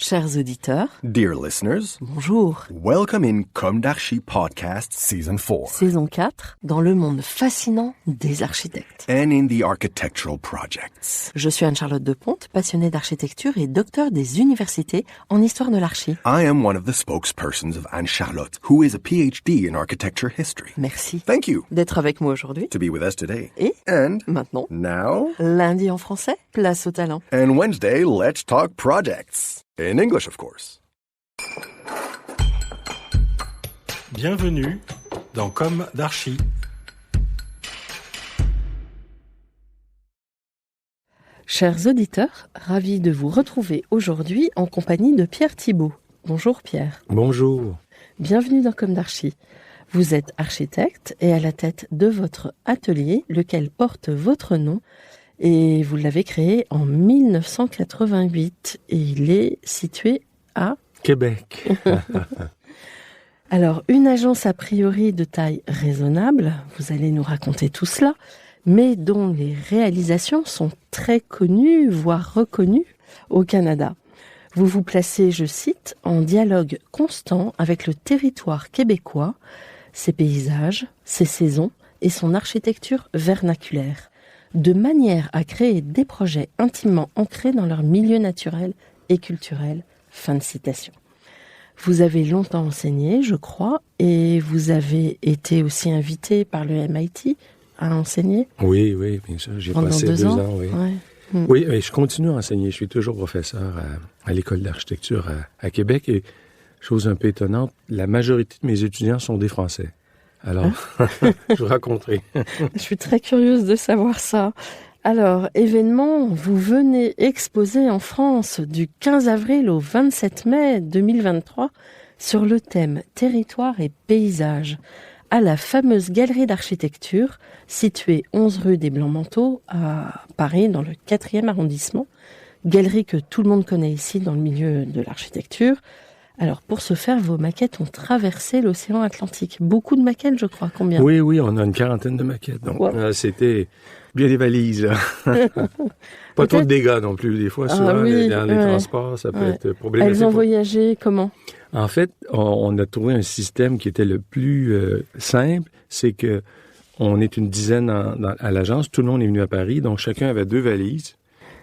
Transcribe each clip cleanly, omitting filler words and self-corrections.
Chers auditeurs, Dear listeners, bonjour. welcome in Comme d'Archi Podcast Season 4 Saison 4, dans le monde fascinant des architectes. and in the architectural projects. Je suis Anne-Charlotte Deponte, passionnée d'architecture et docteur des universités en histoire de l'archi. I am one of the spokespersons of Anne-Charlotte, who is a PhD in architecture history. Merci Thank you d'être avec moi aujourd'hui. to be with us today. Et And maintenant, now, lundi en français, place au talent. and Wednesday, let's talk projects. In English, of course. Bienvenue dans Comme d'Archi. Chers auditeurs, ravis de vous retrouver aujourd'hui en compagnie de Pierre Thibault. Bonjour Pierre. Bonjour. Bienvenue dans Comme d'Archi. Vous êtes architecte et à la tête de votre atelier, lequel porte votre nom, et vous l'avez créé en 1988 et il est situé à... Québec. Alors, une agence a priori de taille raisonnable, vous allez nous raconter tout cela, mais dont les réalisations sont très connues, voire reconnues au Canada. Vous vous placez, je cite, en dialogue constant avec le territoire québécois, ses paysages, ses saisons et son architecture vernaculaire, de manière à créer des projets intimement ancrés dans leur milieu naturel et culturel. Fin de citation. Vous avez longtemps enseigné, je crois, et vous avez été aussi invité par le MIT à enseigner. Oui, bien sûr. J'ai Pendant passé 2 ans, ans. oui. Ouais. Oui, mais je continue à enseigner. Je suis toujours professeur à l'école d'architecture à Québec. Et chose un peu étonnante, la majorité de mes étudiants sont des Français. Alors, je vous raconterai. Je suis très curieuse de savoir ça. Alors, événement, vous venez exposer en France du 15 avril au 27 mai 2023 sur le thème Territoire et paysage à la fameuse galerie d'architecture située 11 rue des Blancs-Manteaux à Paris dans le 4e arrondissement. Galerie que tout le monde connaît ici dans le milieu de l'architecture. Alors, pour ce faire, vos maquettes ont traversé l'océan Atlantique. Beaucoup de maquettes, je crois. Combien ? Oui, on a une quarantaine de maquettes. Donc, Wow. c'était bien des valises. Là. Pas trop de dégâts non plus. Des fois, souvent, oui, dans les ouais. transports, ça peut être problématique. Elles ont voyagé comment ? En fait, on a trouvé un système qui était le plus simple. C'est que on est une dizaine à l'agence. Tout le monde est venu à Paris. Donc, chacun avait 2 valises.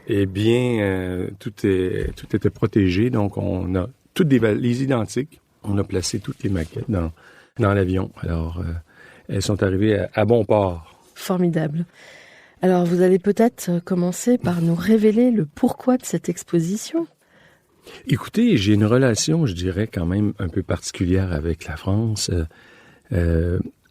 Et bien, tout était protégé. Donc, on a toutes des valises identiques. On a placé toutes les maquettes dans l'avion. Alors, elles sont arrivées à bon port. Formidable. Alors, vous allez peut-être commencer par nous révéler le pourquoi de cette exposition. Écoutez, j'ai une relation, je dirais, quand même un peu particulière avec la France.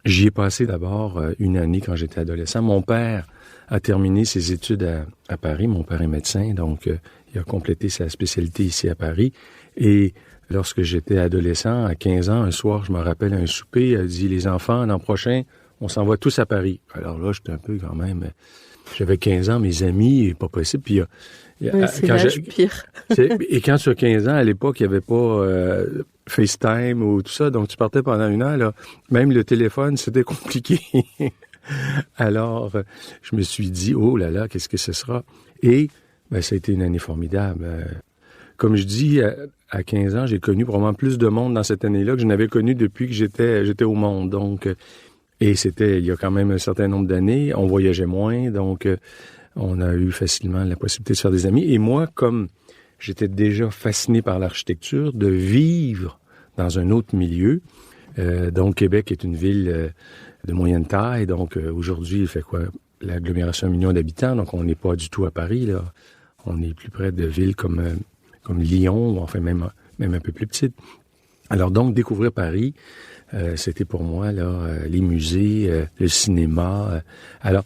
J'y ai passé d'abord une année quand j'étais adolescent. Mon père a terminé ses études à Paris. Mon père est médecin, donc il a complété sa spécialité ici à Paris. Et lorsque j'étais adolescent, à 15 ans, un soir, je me rappelle un souper, il a dit « Les enfants, l'an prochain, on s'en va tous à Paris. » Alors là, j'étais un peu quand même... J'avais 15 ans, mes amis, pas possible. Puis, C'est l'âge pire. et quand tu as 15 ans, à l'époque, il n'y avait pas FaceTime ou tout ça, donc tu partais pendant 1 heure. Là. Même le téléphone, c'était compliqué. Alors, je me suis dit, oh là là, qu'est-ce que ce sera? Et ça a été une année formidable. Comme je dis, à 15 ans, j'ai connu probablement plus de monde dans cette année-là que je n'avais connu depuis que j'étais au monde. Donc, et c'était il y a quand même un certain nombre d'années. On voyageait moins, donc on a eu facilement la possibilité de se faire des amis. Et moi, comme j'étais déjà fasciné par l'architecture, de vivre dans un autre milieu. Donc, Québec est une ville de moyenne taille. Donc, aujourd'hui, il fait quoi? L'agglomération 1 million d'habitants. Donc, on n'est pas du tout à Paris, là. On est plus près de villes comme Lyon, ou enfin même un peu plus petites. Alors, donc, découvrir Paris, c'était pour moi, là, les musées, le cinéma. Alors,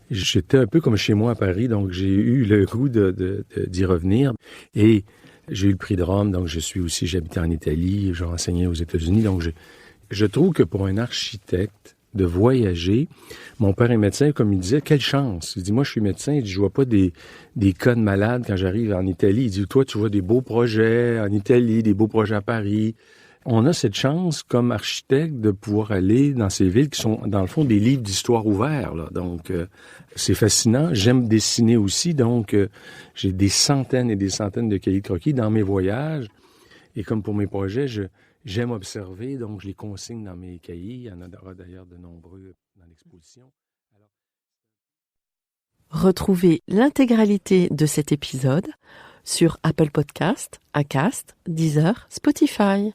j'étais un peu comme chez moi à Paris, donc j'ai eu le goût d'y revenir. Et j'ai eu le prix de Rome, donc j'habitais en Italie, j'ai enseigné aux États-Unis. Donc, je trouve que pour un architecte, de voyager, mon père est médecin, comme il disait, quelle chance. Il dit, moi, je suis médecin, il dit, je vois pas des cas de malades quand j'arrive en Italie. Il dit, toi, tu vois des beaux projets en Italie, des beaux projets à Paris. On a cette chance, comme architecte, de pouvoir aller dans ces villes qui sont, dans le fond, des livres d'histoire ouverts, là. Donc, c'est fascinant. J'aime dessiner aussi, donc j'ai des centaines et des centaines de cahiers de croquis dans mes voyages. Et comme pour mes projets, j'aime observer, donc je les consigne dans mes cahiers. Il y en aura d'ailleurs de nombreux dans l'exposition. Retrouvez l'intégralité de cet épisode sur Apple Podcast, Acast, Deezer, Spotify.